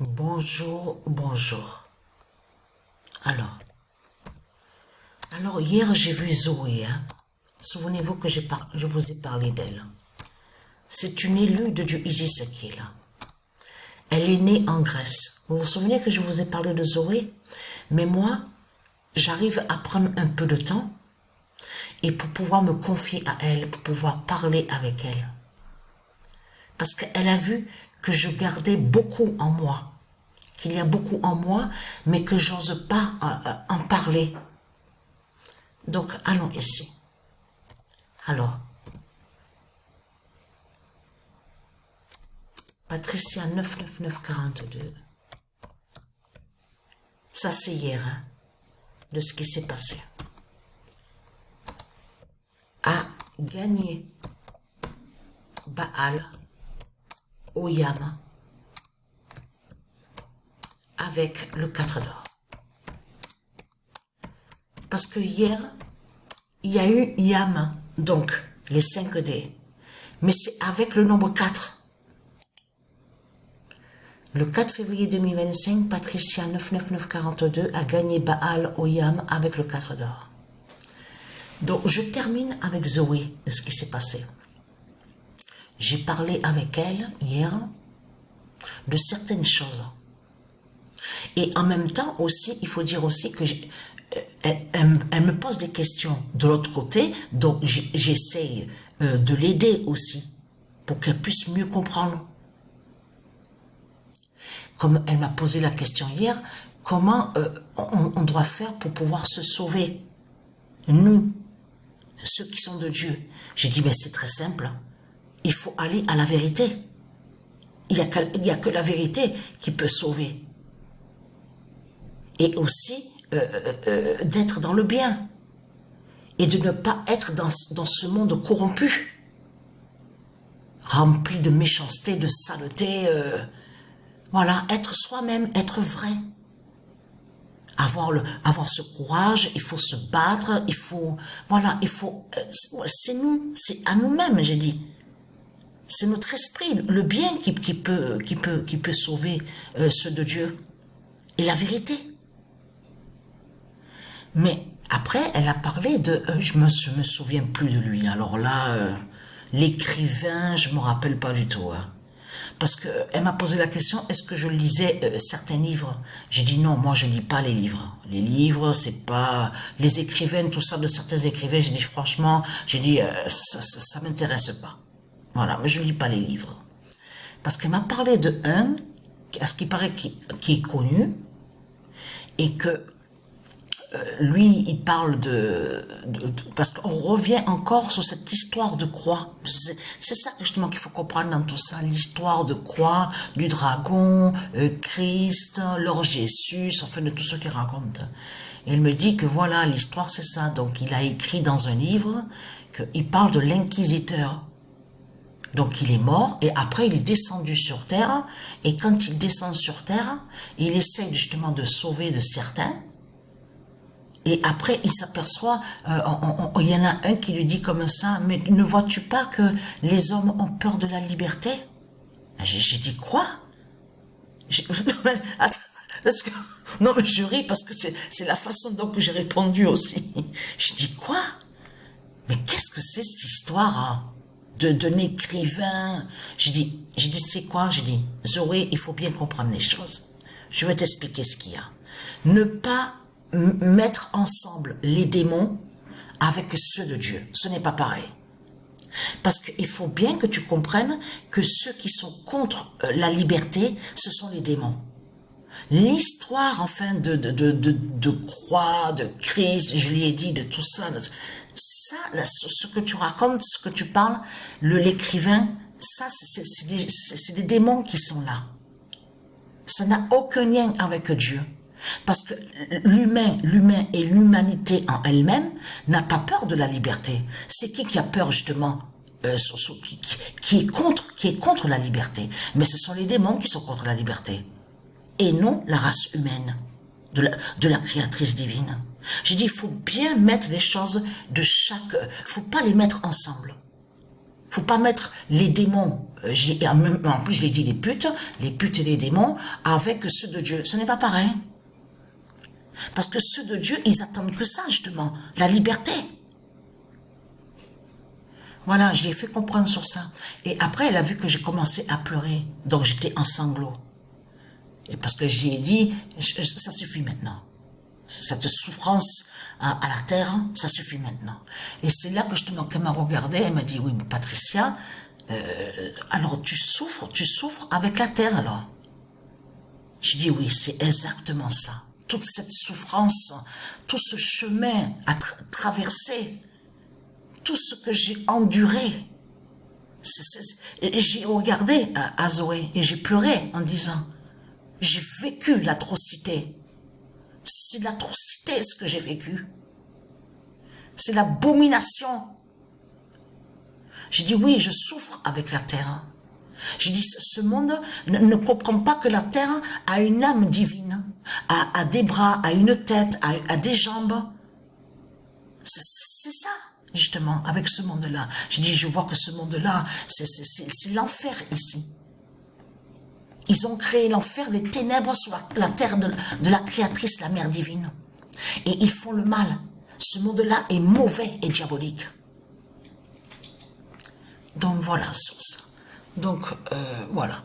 Bonjour, bonjour. Alors, hier j'ai vu Zoé. Souvenez-vous que je vous ai parlé d'elle. C'est une élue de Dieu Isis qui est là. Elle est née en Grèce. Vous vous souvenez que je vous ai parlé de Zoé? Mais moi, j'arrive à prendre un peu de temps et pour pouvoir me confier à elle, pour pouvoir parler avec elle. Parce qu'elle a vu que je gardais beaucoup en moi. Qu'il y a beaucoup en moi, mais que j'ose pas en parler. Donc, allons ici. Alors, Patricia 99942. Ça, c'est hier, de ce qui s'est passé. A gagné Baal Oyam avec le 4 d'or. Parce que hier, il y a eu Yam, donc les 5 dés. Mais c'est avec le nombre 4. Le 4 février 2025, Patricia 99942 a gagné Baal Oyam avec le 4 d'or. Donc je termine avec Zoé de ce qui s'est passé. J'ai parlé avec elle hier de certaines choses. Et en même temps aussi, il faut dire aussi que elle me pose des questions de l'autre côté, donc j'essaye de l'aider aussi pour qu'elle puisse mieux comprendre. Comme elle m'a posé la question hier, comment on doit faire pour pouvoir se sauver, nous, ceux qui sont de Dieu. J'ai dit, mais c'est très simple, il faut aller à la vérité. Il n'y a que la vérité qui peut sauver. Et aussi d'être dans le bien. Et de ne pas être dans ce monde corrompu. Rempli de méchanceté, de saleté. Voilà, être soi-même, être vrai. Avoir ce courage, il faut se battre, il faut... Voilà, il faut... c'est nous, c'est à nous-mêmes, j'ai dit. C'est notre esprit, le bien qui peut sauver ceux de Dieu. Et la vérité. Mais après, elle a parlé de... je me souviens plus de lui. Alors là, l'écrivain, je me rappelle pas du tout. Parce qu'elle m'a posé la question, est-ce que je lisais certains livres? J'ai dit non, moi je lis pas les livres. Les livres, c'est pas... Les écrivaines, tout ça de certains écrivains, j'ai dit franchement, ça m'intéresse pas. Voilà, mais je lis pas les livres. Parce qu'elle m'a parlé de un, à ce qui paraît qui est connu, et que lui, il parle parce qu'on revient encore sur cette histoire de croix. C'est ça justement qu'il faut comprendre dans tout ça, l'histoire de croix, du dragon, Christ, Lord Jésus, enfin de tout ce qu'il raconte. Et il me dit que voilà, l'histoire c'est ça. Donc il a écrit dans un livre qu'il parle de l'inquisiteur. Donc il est mort et après il est descendu sur terre. Et quand il descend sur terre, il essaye justement de sauver de certains. Et après, il s'aperçoit, il y en a un qui lui dit comme ça, mais ne vois-tu pas que les hommes ont peur de la liberté? J'ai dit quoi? Attends, non mais je ris parce que c'est la façon dont j'ai répondu aussi. J'ai dit quoi? Mais qu'est-ce que c'est cette histoire d'un écrivain? J'ai dit c'est quoi? J'ai dit, Zoé, il faut bien comprendre les choses. Je vais t'expliquer ce qu'il y a. Ne pas mettre ensemble les démons avec ceux de Dieu. Ce n'est pas pareil. Parce qu'il faut bien que tu comprennes que ceux qui sont contre la liberté, ce sont les démons. L'histoire, enfin, de croix, de Christ, je lui ai dit, de tout ça, ça, ce que tu racontes, ce que tu parles, l'écrivain, ça, c'est des démons qui sont là. Ça n'a aucun lien avec Dieu. Parce que l'humain et l'humanité en elle-même n'a pas peur de la liberté. C'est qui a peur justement qui est contre la liberté. Mais ce sont les démons qui sont contre la liberté. Et non la race humaine de la créatrice divine. J'ai dit, il faut bien mettre les choses de chaque... faut pas les mettre ensemble. Faut pas mettre les démons en plus, je l'ai dit, les putes et les démons, avec ceux de Dieu. Ce n'est pas pareil. Parce que ceux de Dieu, ils attendent que ça, justement, la liberté. Voilà, je l'ai fait comprendre sur ça. Et après, elle a vu que j'ai commencé à pleurer. Donc, j'étais en sanglots. Et parce que j'ai dit, ça suffit maintenant. Cette souffrance à la terre, ça suffit maintenant. Et c'est là que justement, qu'elle m'a regardé, elle m'a dit, oui, mais Patricia, alors tu souffres avec la terre alors. J'ai dit, oui, c'est exactement ça. Toute cette souffrance, tout ce chemin à traverser, tout ce que j'ai enduré. J'ai regardé à Zoé et j'ai pleuré en disant, j'ai vécu l'atrocité. C'est l'atrocité ce que j'ai vécu. C'est l'abomination. J'ai dit oui, je souffre avec la terre. J'ai dit ce monde ne comprend pas que la terre a une âme divine, a des bras, a une tête, a des jambes. C'est ça, justement, avec ce monde-là. J'ai dit, je vois que ce monde-là, c'est l'enfer ici. Ils ont créé l'enfer, les ténèbres sur la terre de la créatrice, la mère divine. Et ils font le mal. Ce monde-là est mauvais et diabolique. Donc voilà sur ça. Donc voilà.